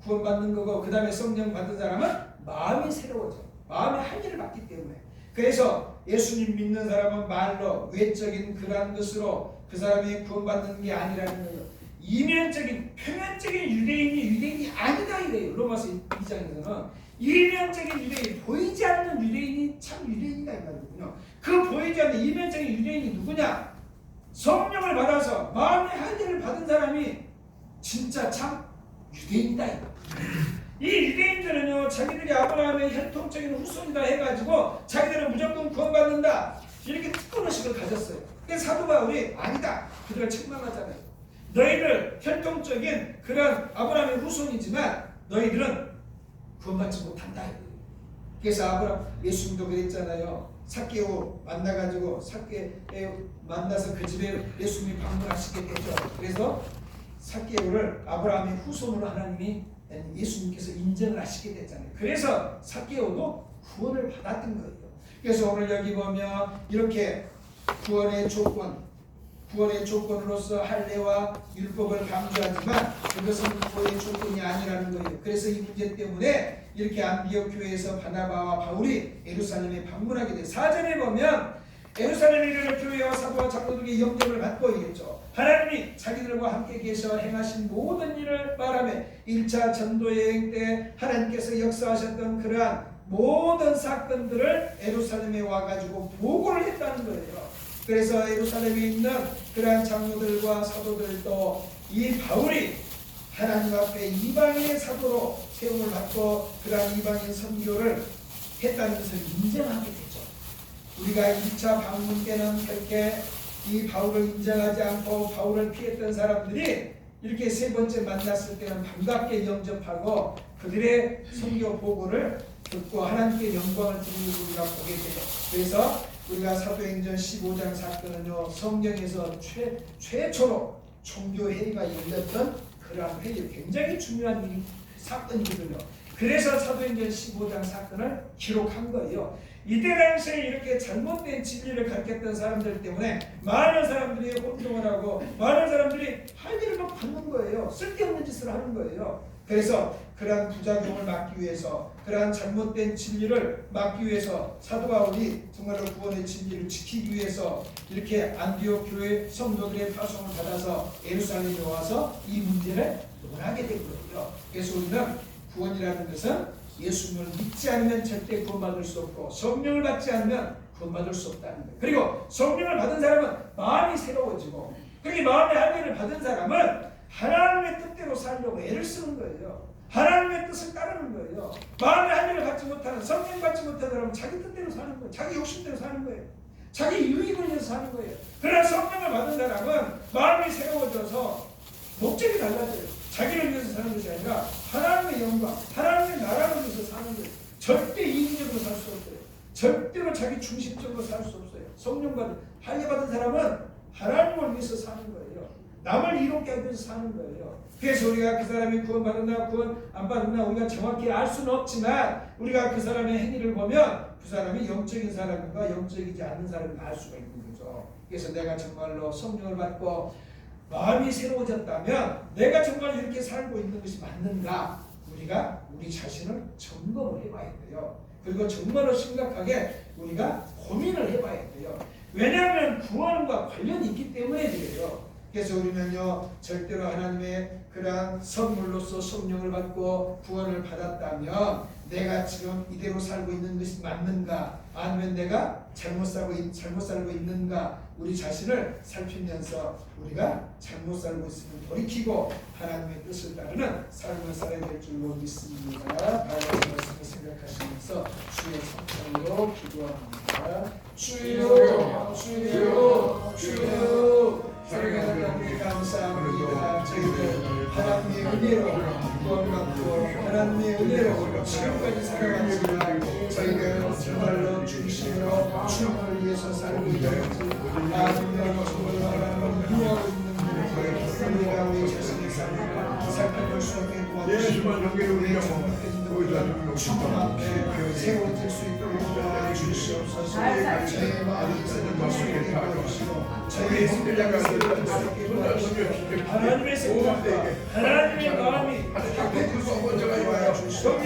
구원받는 거고, 그 다음에 성령 받은 사람은 마음이 새로워져. 마음의 한의를 받기 때문에. 그래서 예수님 믿는 사람은 말로 외적인 그러한 것으로 그 사람이 구원받는 게 아니라는 거예요. 이면적인 표면적인 유대인이 아니다 이래요. 로마서 2장에서는 이면적인 유대인, 보이지 않는 유대인이 참 유대인이다 이 말이군요. 그 보이지 않는 이면적인 유대인이 누구냐? 성령을 받아서 마음의 한의를 받은 사람이 진짜 참 유대인이다 이 말이에요. 이 유대인들은요, 자기들이 아브라함의 혈통적인 후손이다 해가지고 자기들은 무조건 구원받는다 이렇게 특권의식을 가졌어요. 근데 사도 바울이 아니다, 그들을 책망하잖아요. 너희들 혈통적인 그런 아브라함의 후손이지만 너희들은 구원받지 못한다. 그래서 예수님도 그랬잖아요. 삭개오 만나가지고 삭개오 만나서 그 집에 예수님이 방문하시게 되죠. 그래서 삭개오를 아브라함의 후손으로 하나님이 예수님께서 인정을 하시게 됐잖아요. 그래서 삭개오도 구원을 받았던 거예요. 그래서 오늘 여기 보면 이렇게 구원의 조건으로서 할례와 율법을 강조하지만 그것은 구원의 조건이 아니라는 거예요. 그래서 이 문제 때문에 이렇게 안디옥 교회에서 바나바와 바울이 예루살렘에 방문하게 돼요. 4절에 보면 예루살렘에 이르러 교회와 사도와 장로들에게 영접을 받고 있겠죠. 하나님이 자기들과 함께 계셔 행하신 모든 일을 말하며 1차 전도 여행 때 하나님께서 역사하셨던 그러한 모든 사건들을 예루살렘에 와가지고 보고를 했다는 거예요. 그래서 예루살렘에 있는 그러한 장로들과 사도들도 이 바울이 하나님 앞에 이방인의 사도로 세움을 받고 그러한 이방인 선교를 했다는 것을 인정하게 되죠. 우리가 2차 방문 때는 그렇게 이 바울을 인정하지 않고 바울을 피했던 사람들이 이렇게 세 번째 만났을 때는 반갑게 영접하고 그들의 선교 보고를 듣고 하나님께 영광을 드리는 우리가 보게 돼요. 그래서 우리가 사도행전 15장 사건은요, 성경에서 최초로 종교회의가 열렸던 그러한 회의, 굉장히 중요한 사건이거든요. 그래서 사도행전 15장 사건을 기록한 거예요. 이때 당시에 이렇게 잘못된 진리를 가르쳤던 사람들 때문에 많은 사람들이 혼동을 하고 많은 사람들이 할 일을 막 받는 거예요. 쓸데없는 짓을 하는 거예요. 그래서 그러한 부작용을 막기 위해서, 그러한 잘못된 진리를 막기 위해서 사도 바울이 정말로 구원의 진리를 지키기 위해서 이렇게 안디옥 교회 성도들의 파송을 받아서 예루살렘에 와서 이 문제를 논하게 된 거예요. 그래서 우리는 구원이라는 것은 예수님을 믿지 않으면 절대 구원받을 수 없고 성령을 받지 않으면 구원받을 수 없다는 거예요. 그리고 성령을 받은 사람은 마음이 새로워지고, 그렇게 마음의 할례를 받은 사람은 하나님의 뜻대로 살려고 애를 쓰는 거예요. 하나님의 뜻을 따르는 거예요. 마음의 할례를 받지 못하는, 성령 받지 못하는 사람은 자기 뜻대로 사는 거예요. 자기 욕심대로 사는 거예요. 자기 유익을 위해서 사는 거예요. 그러나 성령을 받은 사람은 마음이 새로워져서 목적이 달라져요. 자기를 위해서 사는 것이 아니라 하나님의 영광, 하나님의 나라를 위해서 사는 거예요. 절대 이기적으로 살 수 없어요. 절대로 자기 중심적으로 살 수 없어요. 성령 받은, 할례 받은 사람은 하나님을 위해서 사는 거예요. 남을 이롭게 하기 위해서 사는 거예요. 그래서 우리가 그 사람이 구원받았나 구원 안 받았나 우리가 정확히 알 수는 없지만 우리가 그 사람의 행위를 보면 그 사람이 영적인 사람인가 영적이지 않는 사람인가 알 수가 있는 거죠. 그래서 내가 정말로 성령을 받고 마음이 새로워졌다면 내가 정말 이렇게 살고 있는 것이 맞는가, 우리가 우리 자신을 점검을 해봐야 돼요. 그리고 정말로 심각하게 우리가 고민을 해봐야 돼요. 왜냐하면 구원과 관련이 있기 때문에 그래요. 그래서 우리는요, 절대로 하나님의 그러한 선물로서 성령을 받고 구원을 받았다면 내가 지금 이대로 살고 있는 것이 맞는가, 아니면 내가 잘못 살고 있는가, 우리 자신을 살피면서 우리가 잘못 살고 있으면 돌이키고 하나님의 뜻을 따르는 삶을 살아야 될 줄로 믿습니다. 바울의 말씀을 생각하시면서 주의 성령으로 기도합니다. 주여, 주여, 주여. 하나님 감사합니다. 저희들 하나님의 은혜로 구원받고 하나님의 은혜로 지금까지 살아왔지만 저희는 정말로 중심으로 주님을 위해서 살고 있는지 아니면 정말로 하나님을 미워하고 있는지 우리가 우리 자신의 삶을 살펴볼 수 있게 도와주시고 우리의 잘못된 일을 주님 앞에 세워질 수 있도록 도와주시옵소서. 주옵소서. 살살 제 마음을 말씀을 다 주시고 저희 성장을 하나님의 생각과 하나님의 마음이 하나님 앞에 그 소원자가 주옵소서.